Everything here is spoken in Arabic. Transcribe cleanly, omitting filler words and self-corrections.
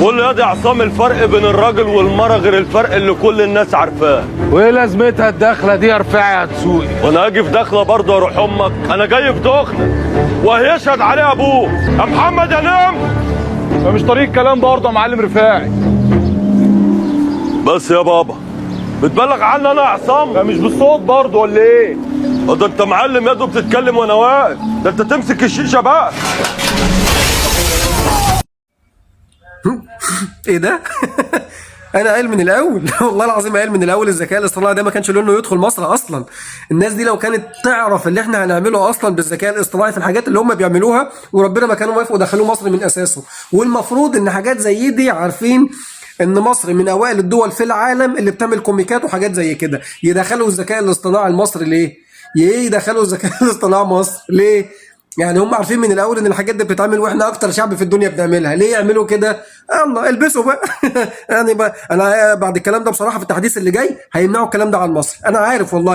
قول لي يا دي عصام، الفرق بين الراجل والمرأة غير الفرق اللي كل الناس عارفاه. وايه لازمتها الدخله دي يا رفاعي يا تسوقي؟ وانا هاجي في دخله برضه اروح امك؟ انا جاي في دخله وهيشهد عليها ابوه يا محمد يا نعم. ده مش طريق كلام برضه يا معلم رفاعي. بس يا بابا بتبلغ عني انا يا عصام؟ ده مش بالصوت برضه ولا ايه؟ ده انت معلم يا دوب بتتكلم وانا واقف، ده انت تمسك الشيشه بقى. ايه ده؟ انا قايل من الاول والله العظيم قايل من الاول الذكاء الاصطناعي ده ما كانش له انه يدخل مصر اصلا. الناس دي لو كانت تعرف اللي احنا هنعمله اصلا بالذكاء الاصطناعي في الحاجات اللي هم بيعملوها وربنا ما كانوا وافقوا دخلوه مصر من اساسه. والمفروض ان حاجات زي دي عارفين ان مصر من اوائل الدول في العالم اللي بتعمل كوميكات وحاجات زي كده. يدخلوا الذكاء الاصطناعي لمصر ليه؟ يدخلوا الذكاء الاصطناعي مصر ليه؟ يعني هم عارفين من الاول ان الحاجات دي بتتعمل واحنا اكتر شعب في الدنيا بنعملها، ليه يعملوا كده؟ الله البسوا بقى. يعني بقى انا بعد الكلام ده بصراحه في التحديث اللي جاي هيمنعوا الكلام ده عن مصر، انا عارف والله.